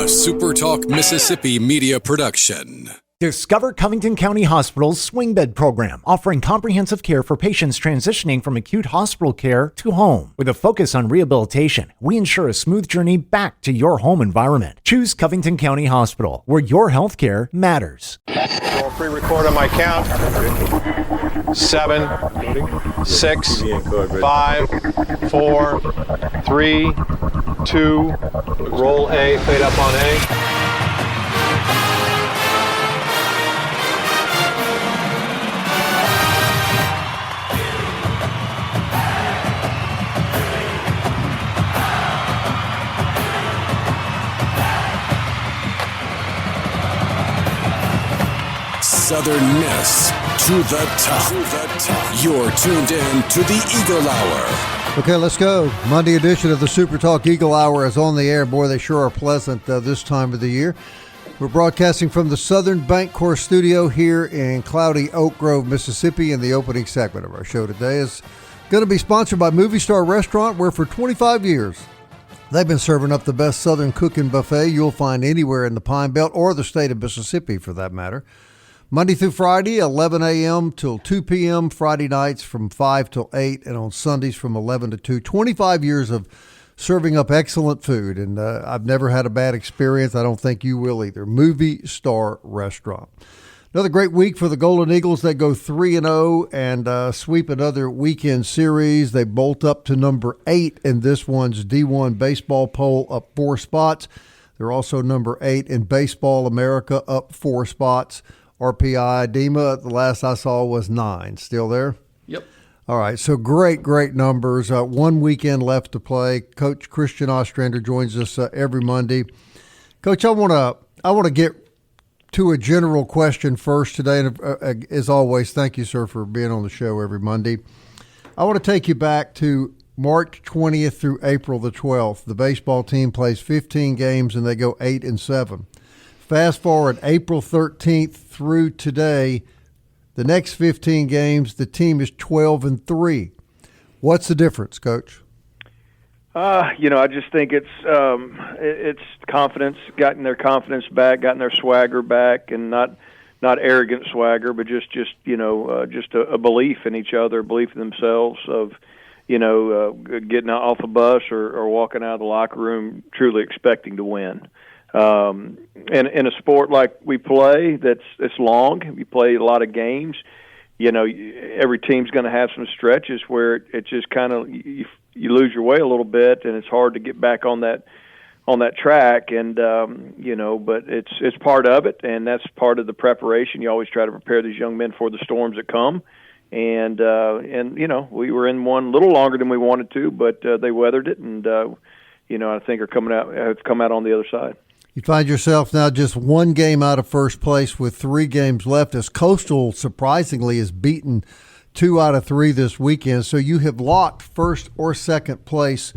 SuperTalk Mississippi media production. Discover Covington County Hospital's swing bed program, offering comprehensive care for patients transitioning from acute hospital care to home. With a focus on rehabilitation, we ensure a smooth journey back to your home environment. Choose Covington County Hospital, where your health care matters. I'll pre-record on my count. 7, 6, 5, 4, 3, 2, roll A, fade up on A. Southern Miss to the top. You're tuned in to the Eagle Hour. Okay, let's go. Monday edition of the SuperTalk Eagle Hour is on the air. Boy, they sure are pleasant this time of the year. We're broadcasting from the Southern Bancorp studio here in cloudy Oak Grove, Mississippi, and the opening segment of our show today is going to be sponsored by Movie Star Restaurant, where for 25 years they've been serving up the best Southern cooking buffet you'll find anywhere in the Pine Belt or the state of Mississippi, for that matter. Monday through Friday, 11 a.m. till 2 p.m., Friday nights from 5 till 8, and on Sundays from 11 to 2. 25 years of serving up excellent food, and I've never had a bad experience. I don't think you will either. Movie Star Restaurant. Another great week for the Golden Eagles. They go 3-0 and sweep another weekend series. They bolt up to number 8 in this one's D1 baseball poll, up 4 spots. They're also number 8 in Baseball America, up 4 spots. RPI, DEMA, the last I saw was 9. Still there? Yep. All right, so great numbers. One weekend left to play. Coach Christian Ostrander joins us every Monday. Coach, I want to get to a general question first today. And as always, thank you, sir, for being on the show every Monday. I want to take you back to March 20th through April the 12th. The baseball team plays 15 games and they go 8-7. Fast forward April 13th through today, the next 15 games, the team is 12-3. What's the difference, Coach? I just think it's confidence, gotten their confidence back, gotten their swagger back, and not arrogant swagger, but just a belief in each other, belief in themselves of, getting off a bus or walking out of the locker room truly expecting to win. And in a sport like we play, it's long. We play a lot of games. Every team's going to have some stretches where it just kind of you lose your way a little bit, and it's hard to get back on that track. And but it's part of it, and that's part of the preparation. You always try to prepare these young men for the storms that come. And we were in one a little longer than we wanted to, but they weathered it, and I think have come out on the other side. You find yourself now just one game out of first place with 3 games left, as Coastal surprisingly has beaten 2 out of 3 this weekend. So you have locked first or second place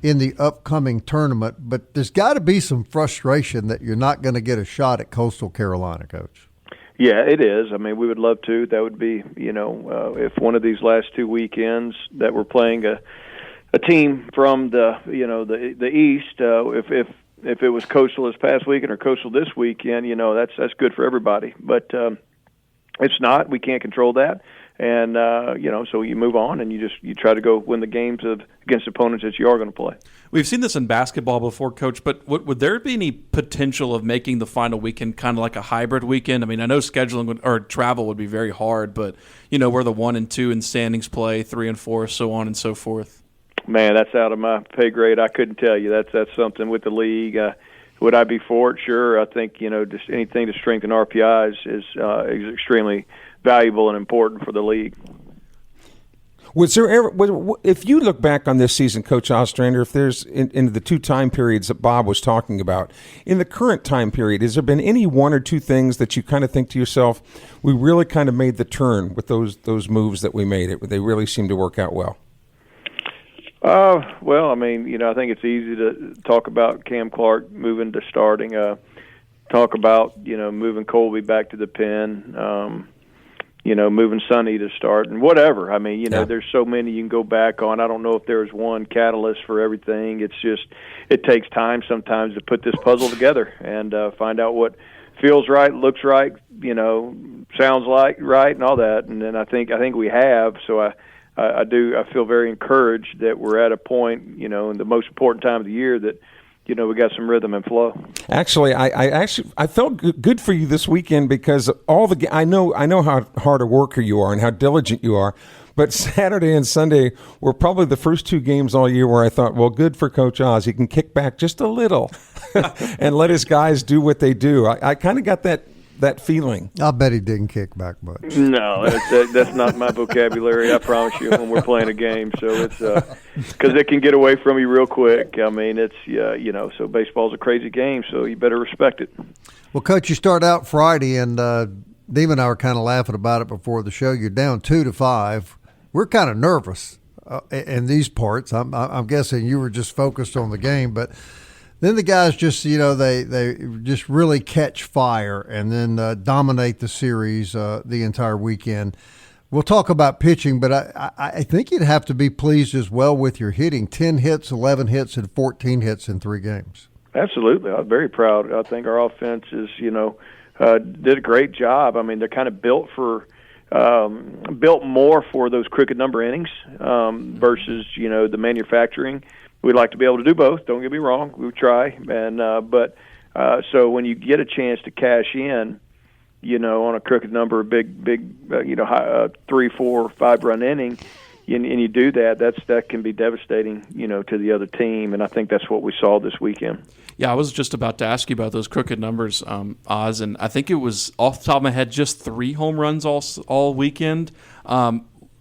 in the upcoming tournament. But there's got to be some frustration that you're not going to get a shot at Coastal Carolina, Coach. Yeah, it is. I mean, we would love to. That would be, if one of these last 2 weekends that we're playing a team from the East, if it was Coastal this past weekend or Coastal this weekend, that's good for everybody. But it's not. We can't control that, and so you move on and you try to go win the games against opponents that you are going to play. We've seen this in basketball before, Coach. But would there be any potential of making the final weekend kind of like a hybrid weekend? I mean, I know scheduling or travel would be very hard, but where the 1 and 2 in standings play, 3 and 4, so on and so forth. Man, that's out of my pay grade. I couldn't tell you. That's something with the league. Would I be for it? Sure. I think just anything to strengthen RPIs is extremely valuable and important for the league. Was there ever, if you look back on this season, Coach Ostrander, if there's in the 2 time periods that Bob was talking about, in the current time period, has there been any 1 or 2 things that you kind of think to yourself, we really kind of made the turn with those moves that we made? They really seem to work out well. Well, I mean, I think it's easy to talk about Cam Clark moving to starting, talk about, moving Colby back to the pen, moving Sonny to start and whatever. I mean, there's so many you can go back on. I don't know if there's one catalyst for everything. It's just it takes time sometimes to put this puzzle together and find out what feels right, looks right, sounds like right, and all that. And then I think we have. So I feel very encouraged that we're at a point, in the most important time of the year that we got some rhythm and flow. Actually, I felt good for you this weekend because I know how hard a worker you are and how diligent you are. But Saturday and Sunday were probably the first two games all year where I thought, well, good for Coach Oz. He can kick back just a little and let his guys do what they do. I kind of got that feeling. I bet he didn't kick back much. No, that's not my vocabulary, I promise you, when we're playing a game. So it's because it can get away from you real quick. I mean, it's, so baseball's a crazy game, so you better respect it. Well, Coach, you start out Friday, and Dave and I were kind of laughing about it before the show. You're down 2-5. We're kind of nervous in these parts. I'm guessing you were just focused on the game, but then the guys just, they just really catch fire and then dominate the series the entire weekend. We'll talk about pitching, but I think you'd have to be pleased as well with your hitting. 10 hits, 11 hits, and 14 hits in 3 games. Absolutely. I'm very proud. I think our offense is, did a great job. I mean, they're kind of built more for those crooked number innings versus, the manufacturing. We'd like to be able to do both. Don't get me wrong. We would try. And so when you get a chance to cash in, on a crooked number, big, 3, 4, 5 run inning, and you do that can be devastating, to the other team. And I think that's what we saw this weekend. Yeah, I was just about to ask you about those crooked numbers, Oz, and I think it was off the top of my head just 3 home runs all weekend,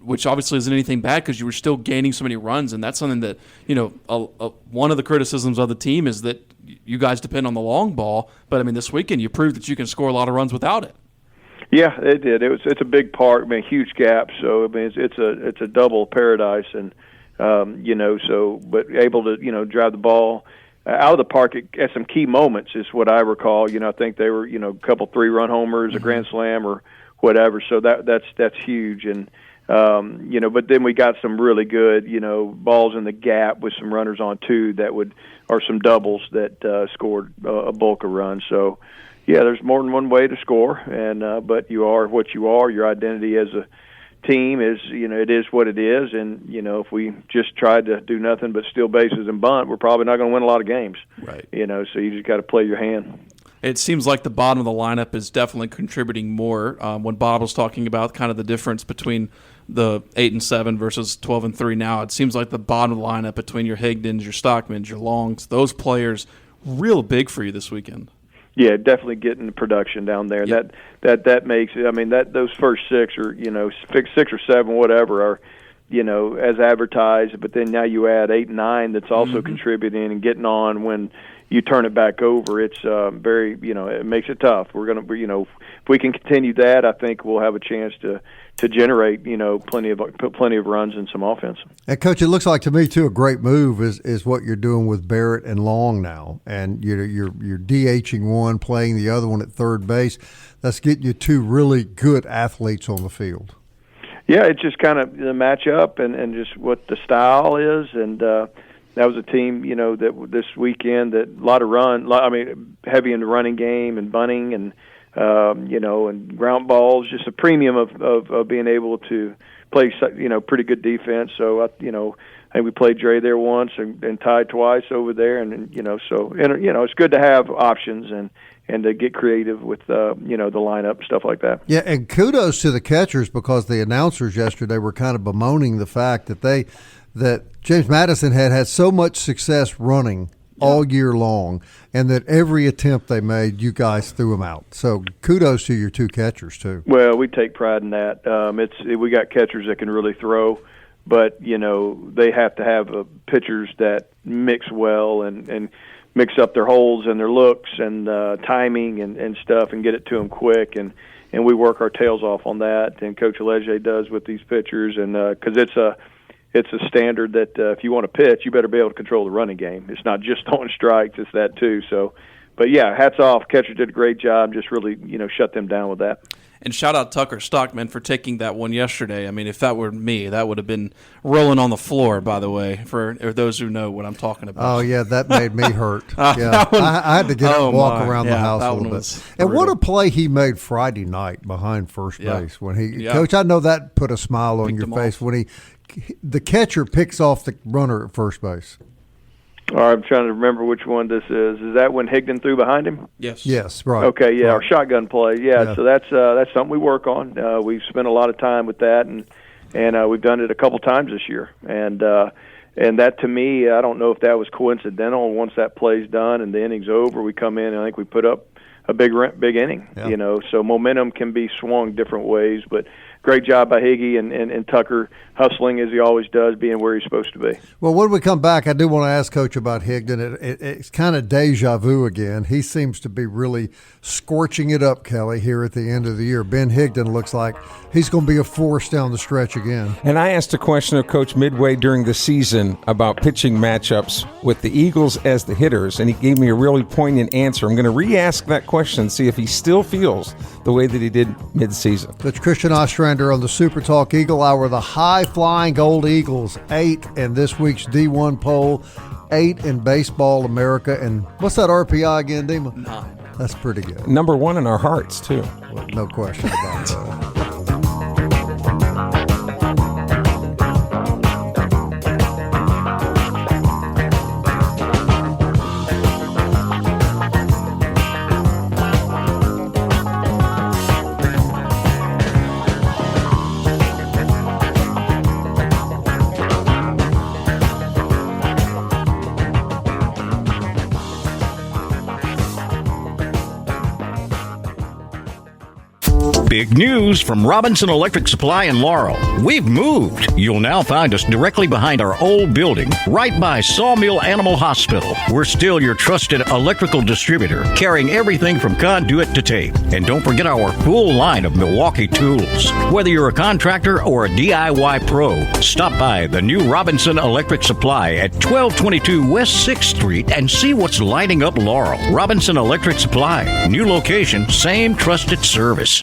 which obviously isn't anything bad because you were still gaining so many runs, and that's something that one of the criticisms of the team is that you guys depend on the long ball. But I mean, this weekend you proved that you can score a lot of runs without it. Yeah, it did. It's a big part. I mean, huge gap. So I mean, it's a double paradise, and but able to drive the ball out of the park at some key moments is what I recall. I think they were a couple 3-run homers, a grand slam, or whatever. So that's huge. And but then we got some really good balls in the gap with some runners on too or some doubles that scored a bulk of runs. So yeah, there's more than one way to score, and but you are what you are. Your identity as a team is, it is what it is, and if we just tried to do nothing but steal bases and bunt, we're probably not going to win a lot of games. Right. So you just got to play your hand. It seems like the bottom of the lineup is definitely contributing more. When Bob was talking about kind of the difference between the 8-7 versus 12-3 now, it seems like the bottom of the lineup between your Higdons, your Stockmans, your Longs, those players, real big for you this weekend. Yeah, definitely getting the production down there. Yep. That makes it. I mean, those first 6 or 6 or 7, whatever, are as advertised. But then now you add 8 and 9 that's also contributing and getting on when you turn it back over. It's very it makes it tough. We're gonna if we can continue that, I think we'll have a chance to generate plenty of runs and some offense. And Coach, it looks like to me too a great move is what you're doing with Barrett and Long now, and you're DHing one, playing the other one at third base. That's getting you 2 really good athletes on the field. Yeah, it's just kind of the matchup and just what the style is, and that was a team that this weekend that a lot of heavy in the running game and bunting and and ground balls, just a premium of being able to play, pretty good defense. So, I think we played Dre there once and tied twice over there. And it's good to have options and to get creative with, the lineup, stuff like that. Yeah, and kudos to the catchers because the announcers yesterday were kind of bemoaning the fact that James Madison had so much success running all year long, and that every attempt they made, you guys threw them out. So kudos to your 2 catchers too. Well, we take pride in that. We got catchers that can really throw, but they have to have pitchers that mix well and mix up their holds and their looks and timing and stuff and get it to them quick. And we work our tails off on that. And Coach Alege does with these pitchers, and because it's a standard that if you want to pitch, you better be able to control the running game. It's not just throwing strikes; it's that too. So, but yeah, hats off. Catcher did a great job. Just really, shut them down with that. And shout out Tucker Stockman for taking that one yesterday. I mean, if that were me, that would have been rolling on the floor, by the way, for those who know what I'm talking about. Oh, yeah, that made me hurt. Yeah, I had to get up and walk around the house a little bit. And what a play he made Friday night behind first base. When Coach, I know that put a smile on your face when the catcher picks off the runner at first base. All right, I'm trying to remember which one this is. Is that when Higdon threw behind him? Yes. Yes, right. Okay, yeah, right. Our shotgun play. Yeah, so that's something we work on. We've spent a lot of time with that, and we've done it a couple times this year. And that, to me, I don't know if that was coincidental. Once that play's done and the inning's over, we come in and I think we put up a big inning. Yeah. So momentum can be swung different ways, but great job by Higgy and Tucker hustling as he always does, being where he's supposed to be. Well, when we come back, I do want to ask Coach about Higdon. It's kind of deja vu again. He seems to be really scorching it up, Kelly, here at the end of the year. Ben Higdon looks like he's going to be a force down the stretch again. And I asked a question of Coach midway during the season about pitching matchups with the Eagles as the hitters, and he gave me a really poignant answer. I'm going to re-ask that question, see if he still feels the way that he did mid-season. That's Christian Ostrander on the SuperTalk Eagle Hour. The high-flying Gold Eagles, 8 in this week's D1 poll, 8 in Baseball America. And what's that RPI again, Dima? 9. That's pretty good. Number 1 in our hearts, too. Well, no question about that. Big news from Robinson Electric Supply in Laurel. We've moved. You'll now find us directly behind our old building, right by Sawmill Animal Hospital. We're still your trusted electrical distributor, carrying everything from conduit to tape. And don't forget our full line of Milwaukee tools. Whether you're a contractor or a DIY pro, stop by the new Robinson Electric Supply at 1222 West 6th Street and see what's lighting up Laurel. Robinson Electric Supply. New location, same trusted service.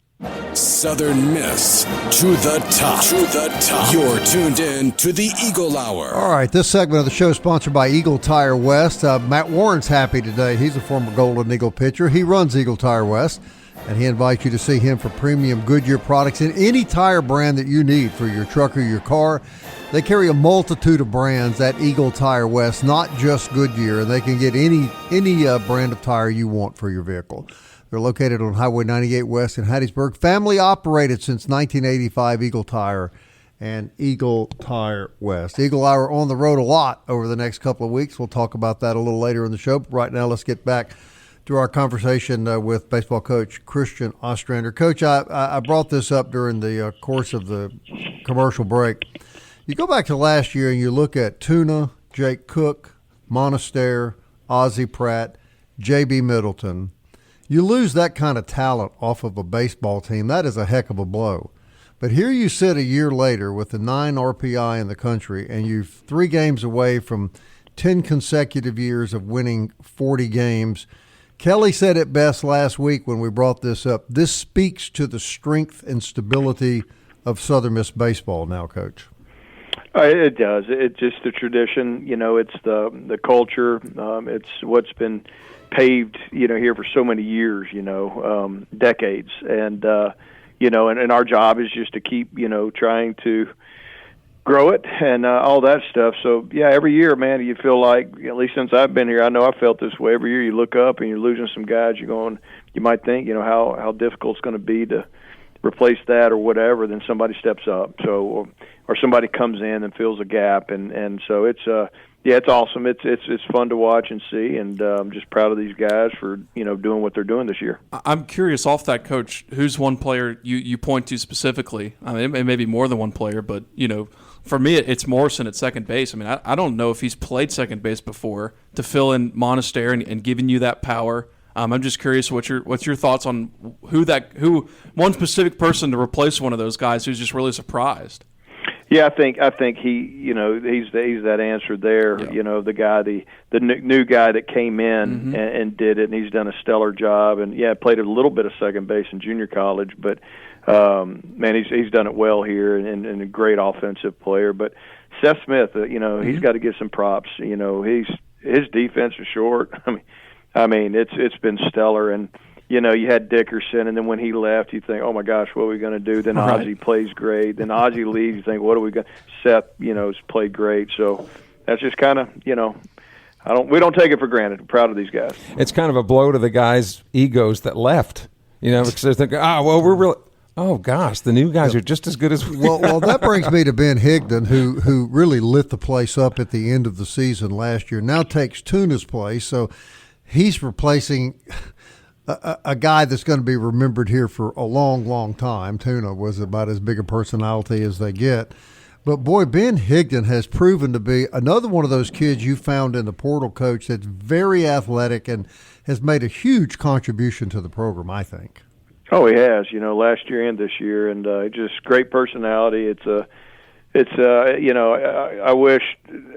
Southern Miss to the top. To the top. You're tuned in to the Eagle Hour. All right, this segment of the show is sponsored by Eagle Tire West. Matt Warren's happy today. He's a former Golden Eagle pitcher. He runs Eagle Tire West, and he invites you to see him for premium Goodyear products in any tire brand that you need for your truck or your car. They carry a multitude of brands at Eagle Tire West, not just Goodyear, and they can get any brand of tire you want for your vehicle. They're located on Highway 98 West in Hattiesburg. Family operated since 1985, Eagle Tire and Eagle Tire West. Eagle Hour on the road a lot over the next couple of weeks. We'll talk about that a little later in the show. But right now, let's get back to our conversation with baseball coach Christian Ostrander. Coach, I brought this up during the course of the commercial break. You go back to last year and you look at Tuna, Jake Cook, Monaster, Ozzie Pratt, J.B. Middleton. You lose that kind of talent off of a baseball team. That is a heck of a blow. But here you sit a year later with the 9 RPI in the country, and you're 3 games away from 10 consecutive years of winning 40 games. Kelly said it best last week when we brought this up. This speaks to the strength and stability of Southern Miss baseball now, Coach. It does. It's just the tradition. It's the culture. It's what's been paved, here for so many years, decades. And, and our job is just to keep, trying to grow it and all that stuff. So, yeah, every year, man, you feel like, at least since I've been here, I know I felt this way. Every year you look up and you're losing some guys, you might think, how difficult it's going to be to replace that or whatever. Then somebody steps up. So, or somebody comes in and fills a gap. And so it's, yeah, it's awesome. It's fun to watch and see, and I'm just proud of these guys for doing what they're doing this year. I'm curious, off that, Coach, who's one player you point to specifically? I mean, it may be more than one player, but for me, it's Morrison at second base. I mean, I don't know if he's played second base before to fill in Monaster and giving you that power. I'm just curious what's your thoughts on who one specific person to replace one of those guys who's just really surprised. Yeah, I think he's that answer there. Yeah. The guy, the new guy that came in and did it, and he's done a stellar job. And played a little bit of second base in junior college, but man, he's done it well here, and a great offensive player. But Seth Smith, he's got to get some props. His defense is short. I mean, it's been stellar. And you had Dickerson, and then when he left, you think, oh my gosh, what are we going to do? Then Right. Ozzie plays great. Then Ozzie leaves, you think, what are we going? Seth, has played great. So that's just kind of, we don't take it for granted. I'm proud of these guys. It's kind of a blow to the guys' egos that left, because they're thinking, we're really. Oh gosh, the new guys are just as good as we are. Well, that brings me to Ben Higdon, who really lit the place up at the end of the season last year. Now takes Tuna's place, so he's replacing a guy that's going to be remembered here for a long, long time. Tuna was about as big a personality as they get. But, boy, Ben Higdon has proven to be another one of those kids you found in the portal, Coach, that's very athletic and has made a huge contribution to the program, I think. Oh, he has, last year and this year, and just great personality. I wish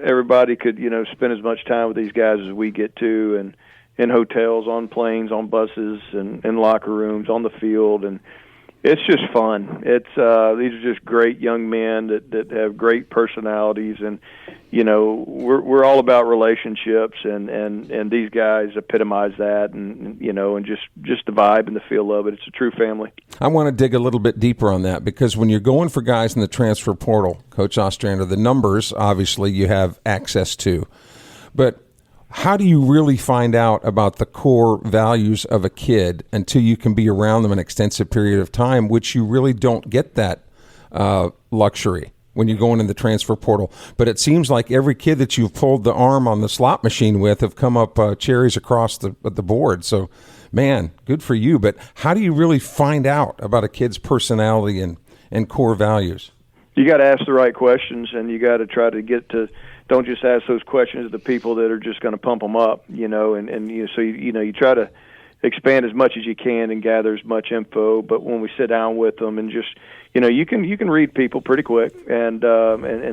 everybody could, spend as much time with these guys as we get to, and in hotels, on planes, on buses, and in locker rooms, on the field, and it's just fun. These are just great young men that have great personalities, and we're all about relationships, and these guys epitomize that, and just the vibe and the feel of it. It's a true family. I want to dig a little bit deeper on that, because when you're going for guys in the transfer portal, Coach Ostrander, the numbers obviously you have access to, but how do you really find out about the core values of a kid until you can be around them an extensive period of time, which you really don't get that luxury when you're going in the transfer portal? But it seems like every kid that you've pulled the arm on the slot machine with have come up cherries across the board. So, man, good for you. But how do you really find out about a kid's personality and core values? You got to ask the right questions, and you got to try to get to. Don't just ask those questions to the people that are just going to pump them up, so you try to expand as much as you can and gather as much info. But when we sit down with them and just, you can read people pretty quick and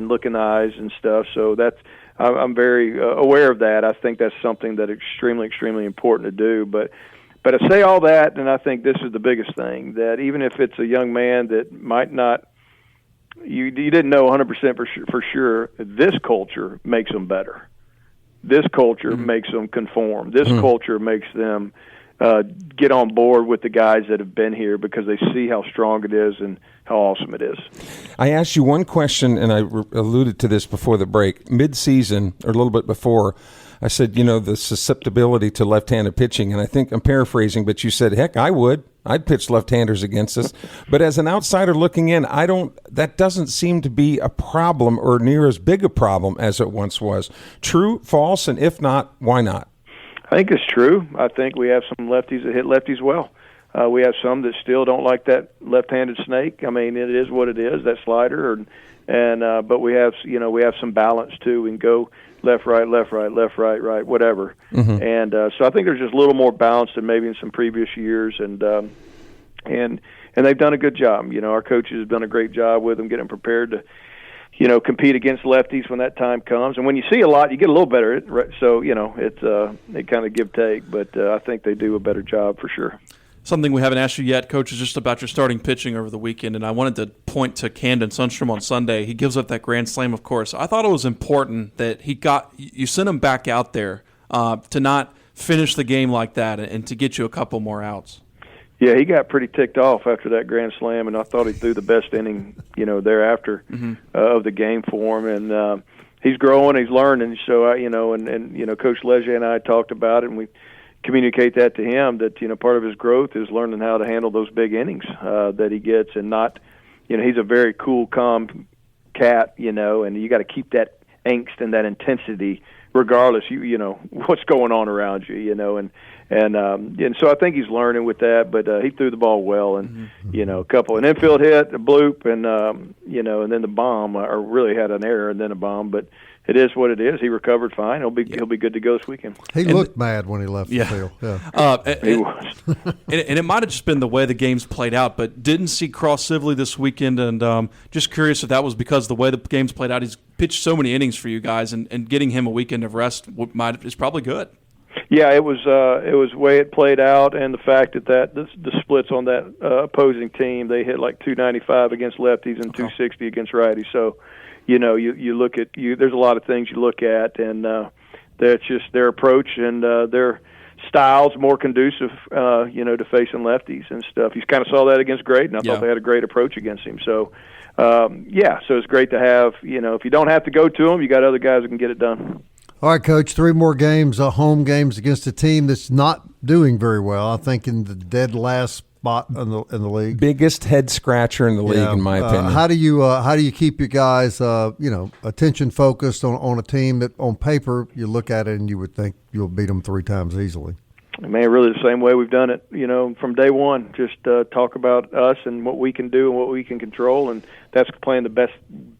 look in the eyes and stuff. So I'm very aware of that. I think that's something that extremely, extremely important to do. But I say all that, and I think this is the biggest thing, that even if it's a young man that might not. You didn't know 100% for sure. This culture makes them better. This culture makes them conform. This culture makes them get on board with the guys that have been here, because they see how strong it is and how awesome it is. I asked you one question, and I alluded to this before the break. Mid-season, or a little bit before, I said, the susceptibility to left-handed pitching, and I think I'm paraphrasing, but you said, heck, I'd pitch left-handers against us. But as an outsider looking in, that doesn't seem to be a problem, or near as big a problem as it once was. True, false, and if not, why not? I think it's true. I think we have some lefties that hit lefties well. We have some that still don't like that left-handed snake. I mean, it is what it is, that slider, but we have some balance too. We can go left, right, right, whatever. Mm-hmm. And so I think there's just a little more balance than maybe in some previous years, and they've done a good job. Our coaches have done a great job with them, getting prepared to, compete against lefties when that time comes. And when you see a lot, you get a little better at it. So, it kind of give take, but I think they do a better job for sure. Something we haven't asked you yet, Coach, is just about your starting pitching over the weekend, and I wanted to point to Camden Sundstrom on Sunday. He gives up that grand slam, of course. I thought it was important that you sent him back out there to not finish the game like that and to get you a couple more outs. Yeah, he got pretty ticked off after that grand slam, and I thought he threw the best inning, thereafter of the game for him. And he's growing, he's learning. So, Coach Leger and I talked about it, and we communicate that to him, that part of his growth is learning how to handle those big innings that he gets, and not, he's a very cool, calm cat, and you got to keep that angst and that intensity regardless, what's going on around you, and so I think he's learning with that. But he threw the ball well, and a couple, an infield hit, a bloop, and and then the bomb, or really had an error and then a bomb, but it is what it is. He recovered fine. He'll be good to go this weekend. He looked mad when he left the field. Yeah. He was. And it might have just been the way the games played out, but didn't see Cross Sibley this weekend, and just curious if that was because the way the games played out. He's pitched so many innings for you guys, and getting him a weekend of rest is probably good. Yeah, it was the way it played out, and the fact that the splits on that opposing team, they hit like 295 against lefties and 260 against righties. So, you look at there's a lot of things you look at, and that's just their approach and their style's more conducive, to facing lefties and stuff. You kind of saw that against Graydon. I thought they had a great approach against him. So, so it's great to have. If you don't have to go to them, you got other guys who can get it done. All right, Coach, 3 more games, home games against a team that's not doing very well. I think in the dead last spot in the league. Biggest head scratcher in the league, in my opinion. How do you keep your guys, attention focused on a team that on paper you look at it and you would think you'll beat them 3 times easily? Man, really the same way we've done it, from day one. Just talk about us and what we can do and what we can control, and that's playing the best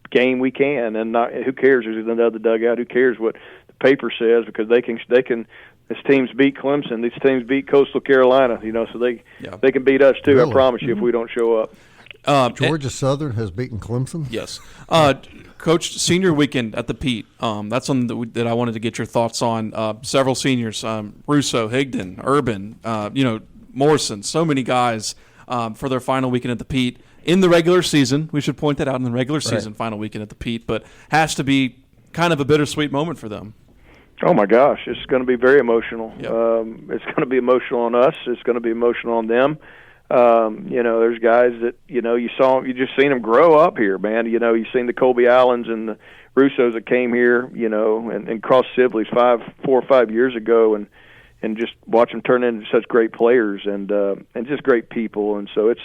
game we can. And not who cares who's in the other dugout? Who cares what the paper says? Because they can. This team's beat Clemson. These teams beat Coastal Carolina. So they can beat us too. Really? I promise you, if we don't show up. Georgia Southern has beaten Clemson? Yes. Coach, senior weekend at the Pete. That's something that I wanted to get your thoughts on. Several seniors, Russo, Higdon, Urban, Morrison, so many guys for their final weekend at the Pete. In the regular season, we should point that out, in the regular season, final weekend at the Pete, but has to be kind of a bittersweet moment for them. Oh, my gosh. It's going to be very emotional. Yep. It's going to be emotional on us. It's going to be emotional on them. There's guys that, you just seen them grow up here, man. You've seen the Colby Allens and the Russos that came here, and Cross Sibley's 4 or 5 years ago, and just watch them turn into such great players and just great people. And so it's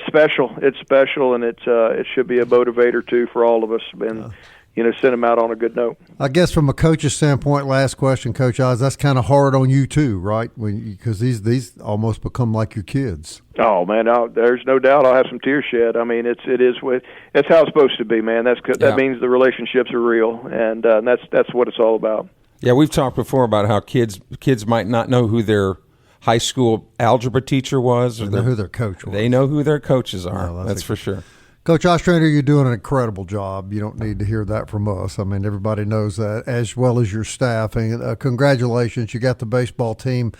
special. It's special, and it should be a motivator too for all of us. And send them out on a good note. I guess from a coach's standpoint, last question, Coach Oz, that's kind of hard on you too, right? Because these almost become like your kids. Oh man, there's no doubt I'll have some tears shed. I mean, it's how it's supposed to be, man. That means the relationships are real, and that's what it's all about. Yeah, we've talked before about how kids might not know who their high school algebra teacher was, or who their coach was. They know who their coaches are. No, that's for sure. Coach Ostrander, you're doing an incredible job. You don't need to hear that from us. I mean, everybody knows that, as well as your staff. And congratulations, you got the baseball team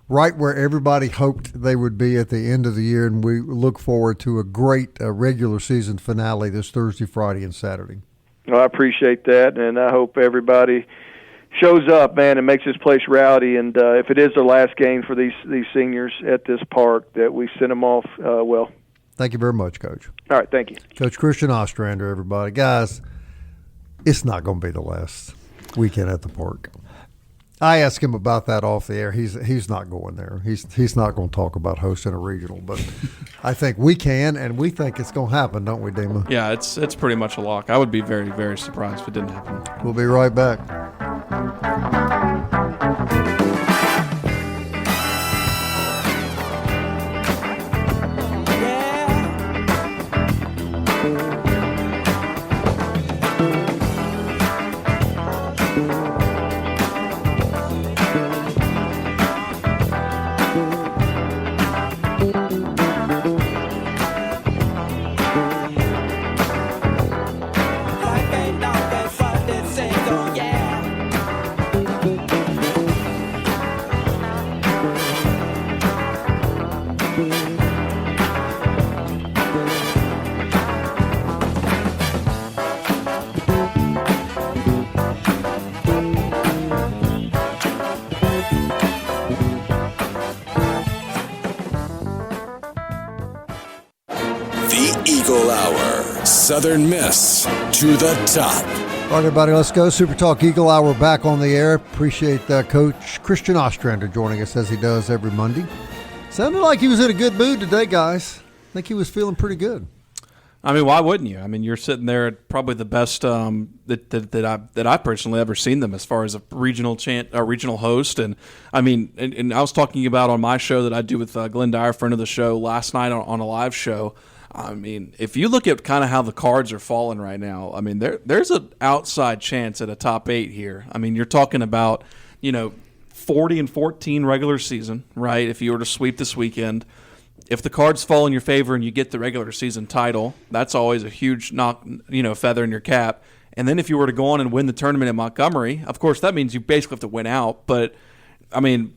right where everybody hoped they would be at the end of the year, and we look forward to a great regular season finale this Thursday, Friday, and Saturday. Well, I appreciate that, and I hope everybody shows up, man, and makes this place rowdy. And if it is the last game for these seniors at this park, that we send them off well. Thank you very much, Coach. All right, thank you. Coach Christian Ostrander, everybody. Guys, it's not going to be the last weekend at the park. I asked him about that off the air. He's not going there. He's not going to talk about hosting a regional, but I think we can, and we think it's going to happen, don't we, Dima? Yeah, it's pretty much a lock. I would be very, very surprised if it didn't happen. We'll be right back. Eagle Hour. Southern Miss to the top. All right, everybody, let's go. SuperTalk Eagle Hour back on the air. Appreciate Coach Christian Ostrander joining us as he does every Monday. Sounded like he was in a good mood today, guys. I think he was feeling pretty good. I mean, why wouldn't you? I mean, you're sitting there at probably the best that I personally ever seen them as far as a regional host. And I mean, and I was talking about on my show that I do with Glenn Dyer, friend of the show, last night on a live show. I mean, if you look at kind of how the cards are falling right now, I mean, there's an outside chance at a top 8 here. I mean, you're talking about, 40-14 regular season, right? If you were to sweep this weekend, if the cards fall in your favor and you get the regular season title, that's always a huge feather in your cap. And then if you were to go on and win the tournament in Montgomery, of course, that means you basically have to win out. But, I mean,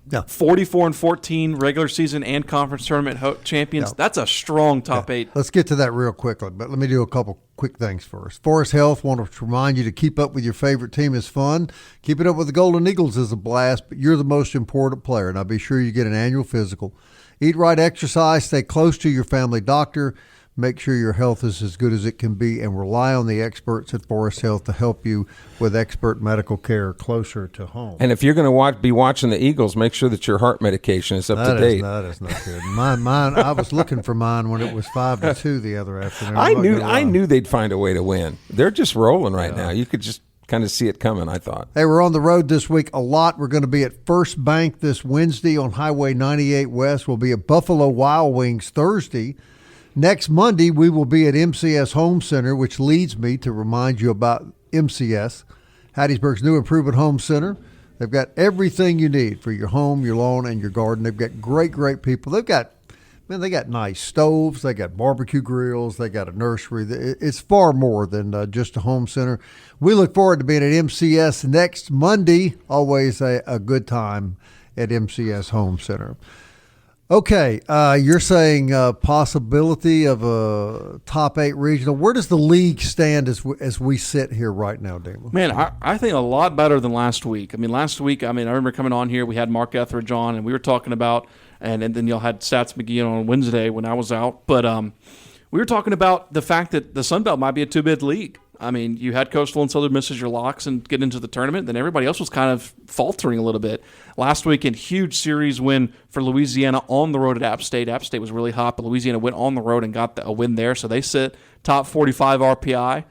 44-14 regular season and conference tournament champions, that's a strong top 8. Let's get to that real quickly, but let me do a couple quick things first. Forest Health, want to remind you to keep up with your favorite team is fun. Keeping up with the Golden Eagles is a blast, but you're the most important player. Now be sure you get an annual physical. Eat right, exercise, stay close to your family doctor. Make sure your health is as good as it can be, and rely on the experts at Forest Health to help you with expert medical care closer to home. And if you're going to be watching the Eagles, make sure that your heart medication is up to date. That is not good. Mine. I was looking for mine when it was 5-2 the other afternoon. I knew they'd find a way to win. They're just rolling right now. You could just kind of see it coming, I thought. Hey, we're on the road this week a lot. We're going to be at First Bank this Wednesday on Highway 98 West. We'll be at Buffalo Wild Wings Thursday. Next Monday, we will be at MCS Home Center, which leads me to remind you about MCS, Hattiesburg's new improvement home center. They've got everything you need for your home, your lawn, and your garden. They've got great people. They got nice stoves. They got barbecue grills. They got a nursery. It's far more than just a home center. We look forward to being at MCS next Monday. Always a good time at MCS Home Center. Okay, you're saying possibility of a top 8 regional. Where does the league stand as we sit here right now, Damon? Man, I think a lot better than last week. I remember coming on here, we had Mark Etheridge on, and we were talking about, and then y'all had Stats McGee on Wednesday when I was out, but we were talking about the fact that the Sun Belt might be a 2-bid league. I mean, you had Coastal and Southern Miss as your locks and get into the tournament. Then everybody else was kind of faltering a little bit. Last weekend, huge series win for Louisiana on the road at App State. App State was really hot, but Louisiana went on the road and got a win there. So they sit top 45 RPI.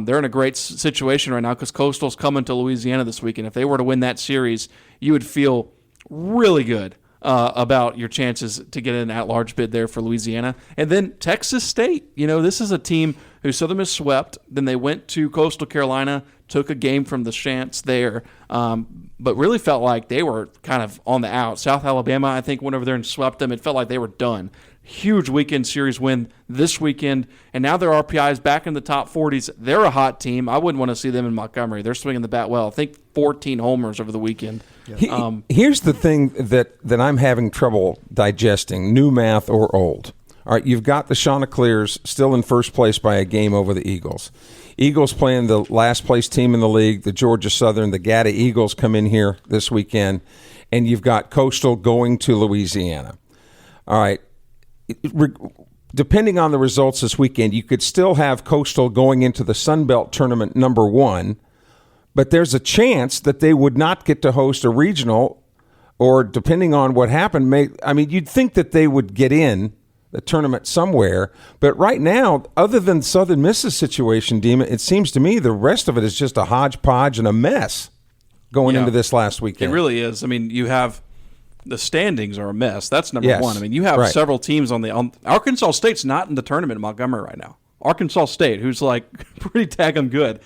They're in a great situation right now because Coastal's coming to Louisiana this weekend. If they were to win that series, you would feel really good about your chances to get an at-large bid there for Louisiana. And then Texas State. This is a team who Southern Miss swept. Then they went to Coastal Carolina, took a game from the Chants there, but really felt like they were kind of on the out. South Alabama, I think, went over there and swept them. It felt like they were done. Huge weekend series win this weekend, and now their RPI is back in the top 40s. They're a hot team. I wouldn't want to see them in Montgomery. They're swinging the bat well. I think 14 homers over the weekend. Here's the thing that I'm having trouble digesting, new math or old. All right, you've got the Chanticleers still in first place by a game over the Eagles. Eagles playing the last place team in the league, the Georgia Southern. The Gata Eagles come in here this weekend, and you've got Coastal going to Louisiana. All right, depending on the results this weekend, you could still have Coastal going into the Sun Belt tournament number 1, but there's a chance that they would not get to host a regional, or depending on what happened, you'd think that they would get in the tournament somewhere. But right now, other than Southern Miss's situation, Dima, it seems to me the rest of it is just a hodgepodge and a mess going into this last weekend. It really is. I mean, you have the standings are a mess. That's number one. I mean, you have several teams on Arkansas State's not in the tournament in Montgomery right now. Arkansas State, who's like pretty daggum good,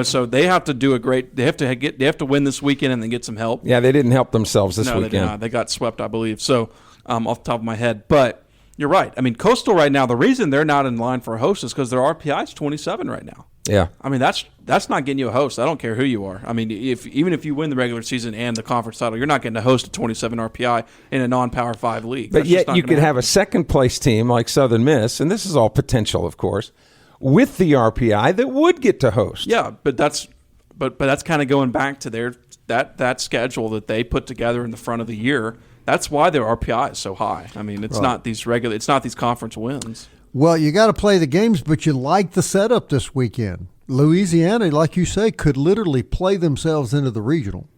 so they have to do they have to win this weekend and then get some help. Yeah, they didn't help themselves this weekend. They did not. They got swept, I believe. So, off the top of my head, but you're right. I mean, Coastal right now, the reason they're not in line for a host is because their RPI is 27 right now. Yeah. I mean, that's not getting you a host. I don't care who you are. I mean, even if you win the regular season and the conference title, you're not getting a host at 27 RPI in a non-Power 5 league. But yet you could have a second-place team like Southern Miss, and this is all potential, of course, with the RPI that would get to host. Yeah, but that's kind of going back to that schedule that they put together in the front of the year. That's why their RPI is so high. I mean, it's not these conference wins. Well, you got to play the games, but you like the setup this weekend. Louisiana, like you say, could literally play themselves into the regional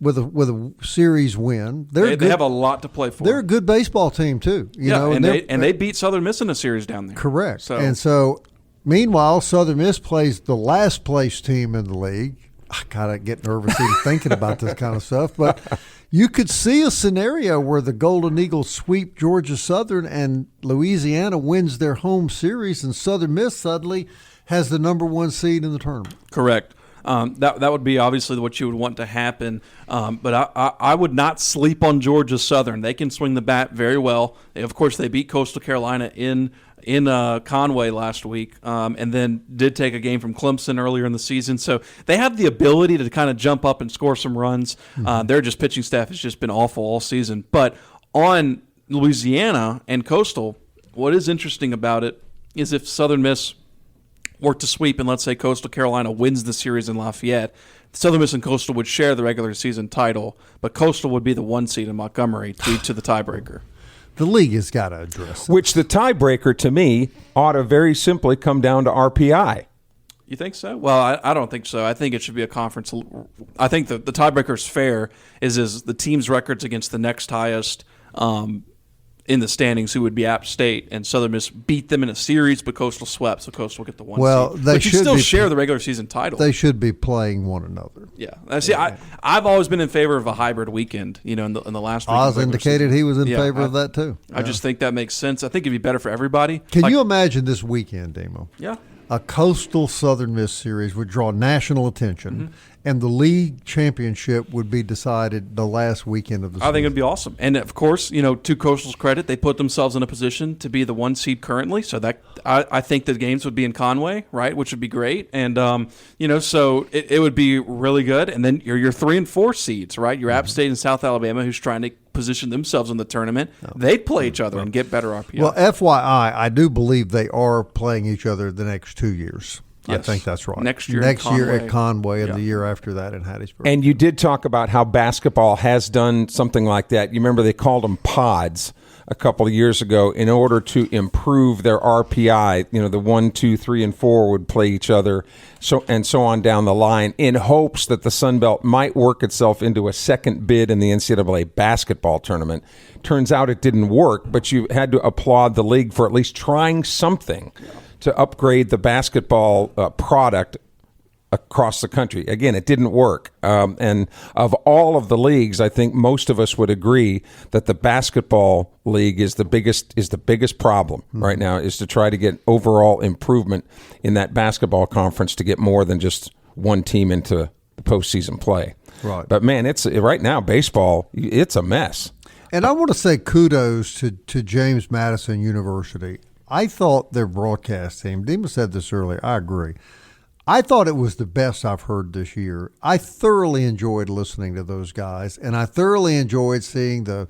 with a series win. They have a lot to play for. They're a good baseball team too. They beat Southern Miss in a series down there. Correct. So meanwhile, Southern Miss plays the last place team in the league. I kind of get nervous even thinking about this kind of stuff, but you could see a scenario where the Golden Eagles sweep Georgia Southern and Louisiana wins their home series, and Southern Miss suddenly has the number 1 seed in the tournament. Correct. That would be obviously what you would want to happen. But I would not sleep on Georgia Southern. They can swing the bat very well. Of course, they beat Coastal Carolina in Conway last week, and then did take a game from Clemson earlier in the season. So they have the ability to kind of jump up and score some runs. Their just pitching staff has just been awful all season. But on Louisiana and Coastal, what is interesting about it is if Southern Miss were to sweep, and let's say Coastal Carolina wins the series in Lafayette, Southern Miss and Coastal would share the regular season title, but Coastal would be the 1 seed in Montgomery due to the tiebreaker. The league has got to address it. Which the tiebreaker, to me, ought to very simply come down to RPI. You think so? Well, I don't think so. I think it should be a conference. I think the tiebreaker is fair, is the team's records against the next highest in the standings, who would be App State, and Southern Miss beat them in a series, but Coastal swept, so Coastal will get the 1 seed. They but you should still share the regular season title. They should be playing one another. Yeah. See, I've always been in favor of a hybrid weekend. In the last week. Oz indicated he was in favor of that too. I just think that makes sense. I think it'd be better for everybody. Can you imagine this weekend, Demo? Yeah. A Coastal Southern Miss series would draw national attention, and the league championship would be decided the last weekend of the season. I think it'd be awesome. And, of course, to Coastal's credit, they put themselves in a position to be the 1 seed currently. So that I think the games would be in Conway, right, which would be great. And, so it would be really good. And then your 3 and 4 seeds, right, your App State and South Alabama, who's trying to position themselves in the tournament, they'd play each other and get better RPI. Well, FYI, I do believe they are playing each other the next 2 years. Yes. I think that's right. Next year at Conway and the year after that in Hattiesburg. And you did talk about how basketball has done something like that. You remember they called them pods a couple of years ago in order to improve their RPI. The 1, 2, 3, and 4 would play each other, so on down the line, in hopes that the Sun Belt might work itself into a second bid in the NCAA basketball tournament. Turns out it didn't work, but you had to applaud the league for at least trying something to upgrade the basketball product across the country. Again, it didn't work. And of all of the leagues, I think most of us would agree that the basketball league is the biggest problem right now, is to try to get overall improvement in that basketball conference to get more than just one team into the postseason play. Right. But man, it's right now baseball, it's a mess. And I want to say kudos to James Madison University. I thought their broadcast team, Dima said this earlier, I agree. I thought it was the best I've heard this year. I thoroughly enjoyed listening to those guys, and I thoroughly enjoyed seeing the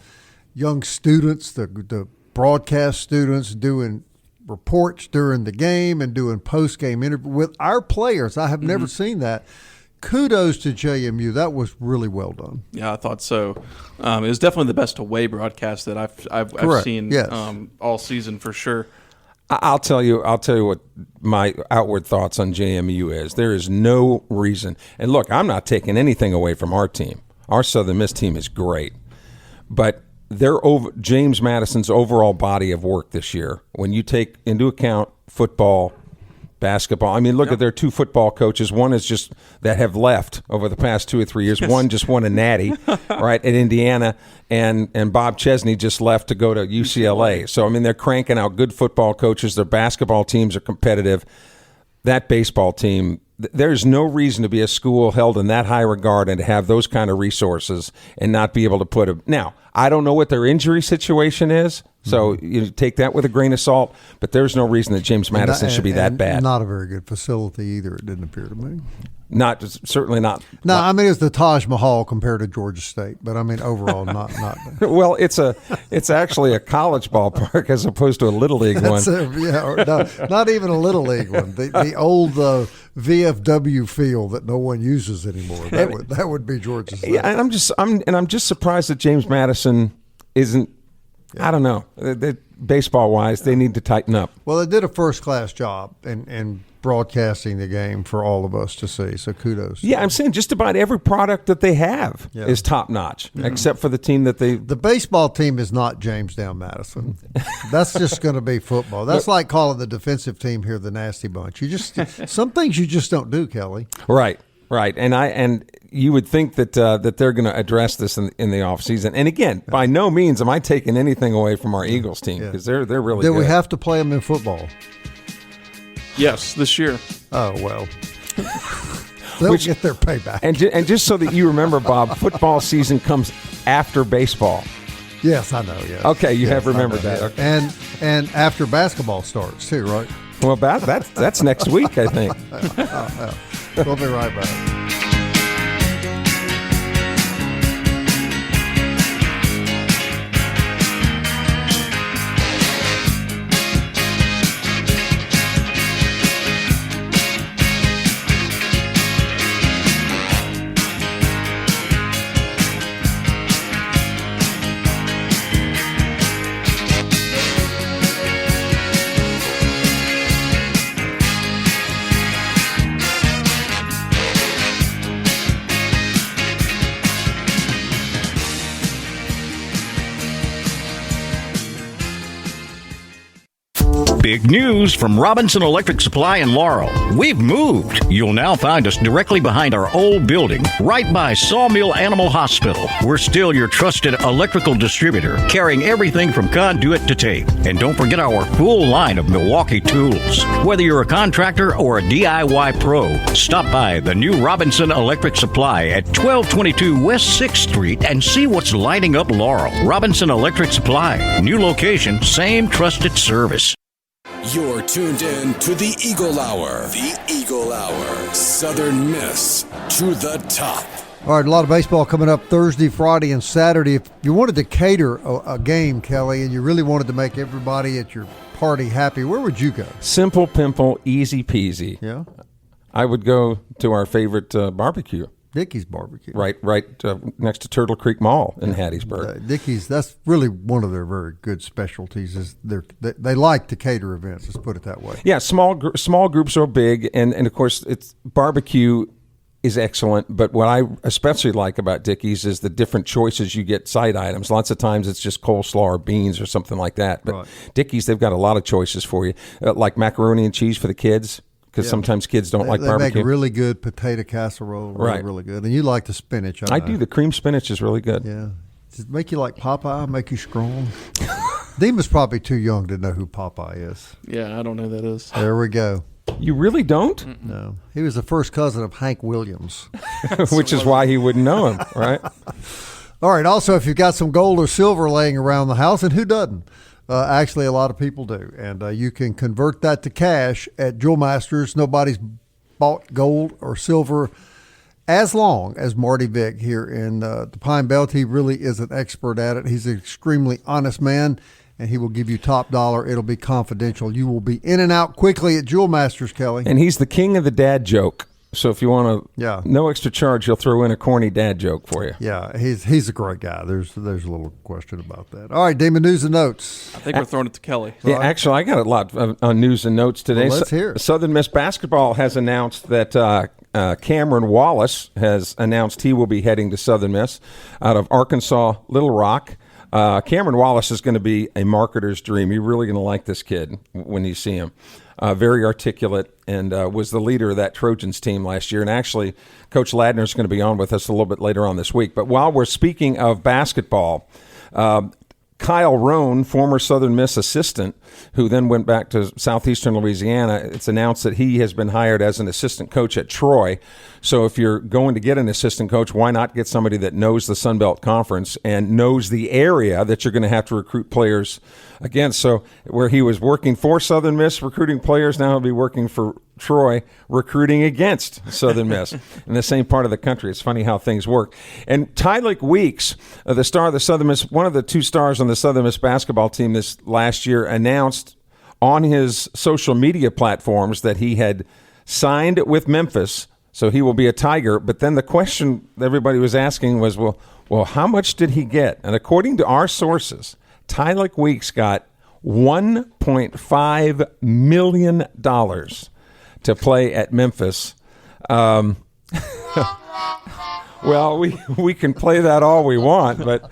young students, the broadcast students doing reports during the game and doing post-game interviews with our players. I have never seen that. Kudos to JMU. That was really well done. Yeah, I thought so. It was definitely the best away broadcast that I've seen all season for sure. I'll tell you what my outward thoughts on JMU is. There is no reason. And look, I'm not taking anything away from our team. Our Southern Miss team is great. But James Madison's overall body of work this year, when you take into account football, basketball. I mean, look at their 2 football coaches. One is just that have left over the past 2 or 3 years. Yes. One just won a natty, right, at Indiana, and Bob Chesney just left to go to UCLA. So, I mean, they're cranking out good football coaches. Their basketball teams are competitive. That baseball team, there's no reason to be a school held in that high regard and to have those kind of resources and not be able to put them. Now, I don't know what their injury situation is, so you take that with a grain of salt, but there's no reason that James Madison should be that bad. Not a very good facility either, it didn't appear to me. Certainly not. No, I mean, it's the Taj Mahal compared to Georgia State, but I mean, overall, not. Well, it's actually a college ballpark as opposed to a little league one. Not even a little league one. The old VFW field that no one uses anymore. That would be Georgia State. Yeah, and I'm just surprised that James Madison isn't. I don't know. Baseball wise, they need to tighten up. Well, they did a first class job in broadcasting the game for all of us to see. So kudos. Yeah, I'm saying just about every product that they have is top notch, except for the team that they. The baseball team is not Jamestown Madison. That's just going to be football. That's like calling the defensive team here the Nasty Bunch. Some things you just don't do, Kelly. Right. And you would think that that they're going to address this in the offseason. And again, by no means am I taking anything away from our Eagles team because they're really good. Do we have to play them in football? Yes, this year. Oh, well. They'll get their payback. And just so that you remember, Bob, football season comes after baseball. Yes, I know, yes. Okay, you have remembered that. Okay. And after basketball starts, too, right? Well, that's next week, I think. We'll be right back. Big news from Robinson Electric Supply in Laurel. We've moved. You'll now find us directly behind our old building, right by Sawmill Animal Hospital. We're still your trusted electrical distributor, carrying everything from conduit to tape. And don't forget our full line of Milwaukee tools. Whether you're a contractor or a DIY pro, stop by the new Robinson Electric Supply at 1222 West 6th Street and see what's lighting up Laurel. Robinson Electric Supply. New location, same trusted service. You're tuned in to the Eagle Hour. The Eagle Hour. Southern Miss to the top. All right, a lot of baseball coming up Thursday, Friday, and Saturday. If you wanted to cater a game, Kelly, and you really wanted to make everybody at your party happy, where would you go? Simple, pimple, easy peasy. Yeah? I would go to our favorite barbecue. Dickey's Barbecue. Right next to Turtle Creek Mall in Hattiesburg. Dickey's, that's really one of their very good specialties. Is they like to cater events, let's put it that way. Yeah, small groups are big, and of course, it's barbecue is excellent, but what I especially like about Dickey's is the different choices you get side items. Lots of times it's just coleslaw or beans or something like that, but right. Dickey's, they've got a lot of choices for you, like macaroni and cheese for the kids. Because sometimes kids don't like barbecue. They make really good potato casserole, really good. And you like the spinach. I do. The cream spinach is really good. Yeah. Does it make you like Popeye, make you strong? Demon's probably too young to know who Popeye is. Yeah, I don't know who that is. There we go. You really don't? Mm-mm. No. He was the first cousin of Hank Williams. Which is why he wouldn't know him, right? All right. Also, if you've got some gold or silver laying around the house, and who doesn't? Actually, a lot of people do. And you can convert that to cash at Jewel Masters. Nobody's bought gold or silver as long as Marty Vick here in the Pine Belt. He really is an expert at it. He's an extremely honest man, and he will give you top dollar. It'll be confidential. You will be in and out quickly at Jewel Masters, Kelly. And he's the king of the dad joke. So if you want to, no extra charge, he'll throw in a corny dad joke for you. Yeah, he's a great guy. There's a little question about that. All right, Damon, news and notes. I think we're throwing it to Kelly. Yeah, right. Actually, I got a lot on news and notes today. Well, let's hear it. Southern Miss basketball has announced that Cameron Wallace has announced he will be heading to Southern Miss out of Arkansas Little Rock. Cameron Wallace is going to be a marketer's dream. You're really going to like this kid when you see him. Very articulate, and was the leader of that Trojans team last year. And actually, Coach Ladner is going to be on with us a little bit later on this week. But while we're speaking of basketball, Kyle Rohn, former Southern Miss assistant, who then went back to Southeastern Louisiana, it's announced that he has been hired as an assistant coach at Troy. So if you're going to get an assistant coach, why not get somebody that knows the Sun Belt Conference and knows the area that you're going to have to recruit players against? So where he was working for Southern Miss recruiting players, now he'll be working for Troy recruiting against Southern Miss in the same part of the country. It's funny how things work. And Tylik Weeks, the star of the Southern Miss, one of the two stars on the Southern Miss basketball team this last year, announced on his social media platforms that he had signed with Memphis, so he will be a Tiger. But then the question everybody was asking was, well, how much did he get? And according to our sources, Tylik Weeks got $1.5 million to play at Memphis. Well, we can play that all we want, but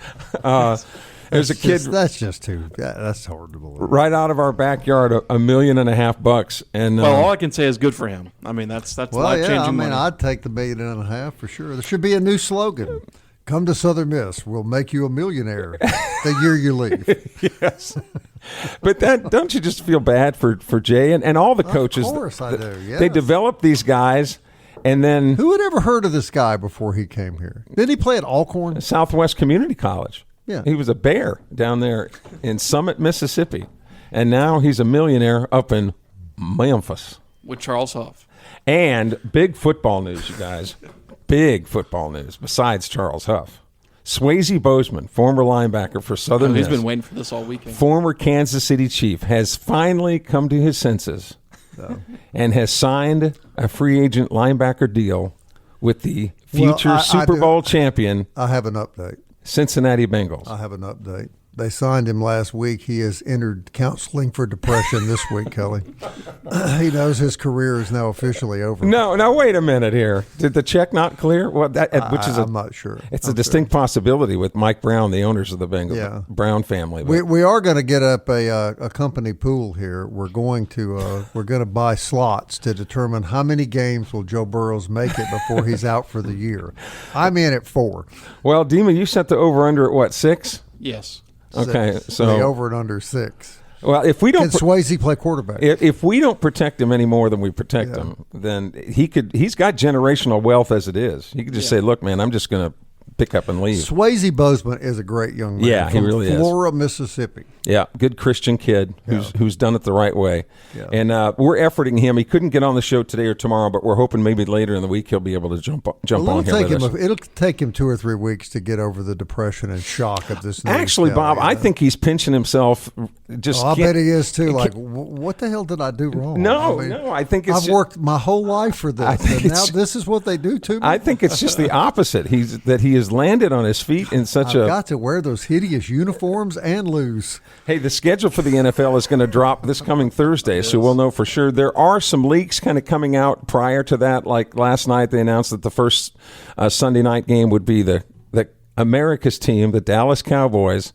There's a kid. That's just too. Yeah, that's hard to believe. Right out of our backyard, $1.5 million, and Well, all I can say is good for him. I mean, that's Well, life-changing yeah, I mean, money. I'd take the $1.5 million for sure. There should be a new slogan. Come to Southern Miss. We'll make you a millionaire the year you leave. Yes. But don't you just feel bad for Jay and all the coaches? Of course I do, yes. They develop these guys, and then Who had ever heard of this guy before he came here? Didn't he play at Alcorn? Southwest Community College. Yeah. He was a Bear down there in Summit, Mississippi. And now he's a millionaire up in Memphis. With Charles Huff. And big football news, you guys. Big football news besides Charles Huff. Swayze Bozeman, former linebacker for Southern Miss. He's been waiting for this all weekend. Former Kansas City Chief has finally come to his senses and has signed a free agent linebacker deal with the future Super Bowl champion. I have an update. Cincinnati Bengals. I have an update. They signed him last week. He has entered counseling for depression this week, Kelly. He knows his career is now officially over. No, wait a minute here. Did the check not clear? Well, I'm not sure. It's a distinct possibility with Mike Brown, the owners of the Bengals, Yeah. Brown family. We are going to get up a company pool here. We're going to buy slots to determine how many games will Joe Burrows make it before he's out for the year. I'm in at 4. Well, Dima, you set the over under at what, 6? Yes. Okay, 6. so the over and under 6. Well, if we don't Can Swayze play quarterback? If we don't protect him any more than we protect him, then he's got generational wealth as it is. He could just say, "Look, man, I'm just going to pick up and leave." Swayze Bozeman is a great young man. Yeah, he from really is. Flora, Mississippi. Yeah, good Christian kid who's done it the right way. Yeah. And we're efforting him. He couldn't get on the show today or tomorrow, but we're hoping maybe later in the week he'll be able to jump on here with us. It'll take him 2 or 3 weeks to get over the depression and shock of this news. Actually, Bob, I think he's pinching himself. I bet he is too. Like, what the hell did I do wrong? No, I think it's I've worked my whole life for this, and now this is what they do to me. I think it's just the opposite. He has landed on his feet in such I've got to wear those hideous uniforms and lose. Hey, the schedule for the NFL is going to drop this coming Thursday, so we'll know for sure. There are some leaks kind of coming out prior to that. Like last night, they announced that the first Sunday night game would be the America's team, the Dallas Cowboys,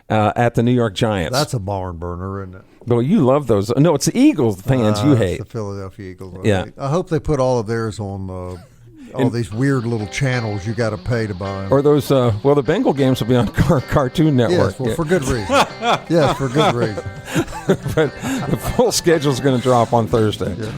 at the New York Giants. That's a barn burner, isn't it? Well, you love those. No, it's the Eagles fans you hate. The Philadelphia Eagles. Yeah. I hope they put all of theirs on all these weird little channels you got to pay to buy them. Or those, the Bengal games will be on Cartoon Network. Yes, well, for good reason. Yes, for good reason. But the full schedule is going to drop on Thursday. Yeah.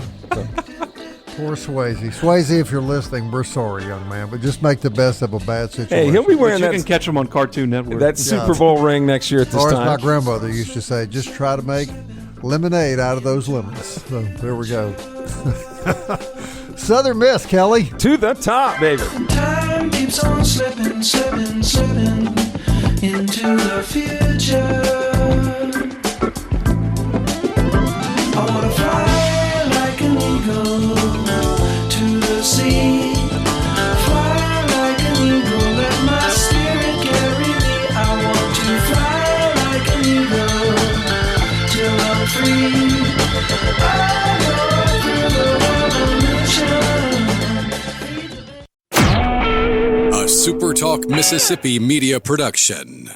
Poor Swayze. Swayze, if you're listening, we're sorry, young man, but just make the best of a bad situation. Hey, he'll be wearing You that. can catch him on Cartoon Network. That Super Bowl ring next year at this or as time. my grandmother used to say, just try to make lemonade out of those lemons. So there we go. Southern Miss, Kelly. To the top, baby. Time keeps on slipping, slipping, slipping into the future. I wanna fly like an eagle to the sea. Fly like an eagle, let my spirit carry me. I want to fly like an eagle till I'm free. I go through the revolution. A SuperTalk Mississippi media production.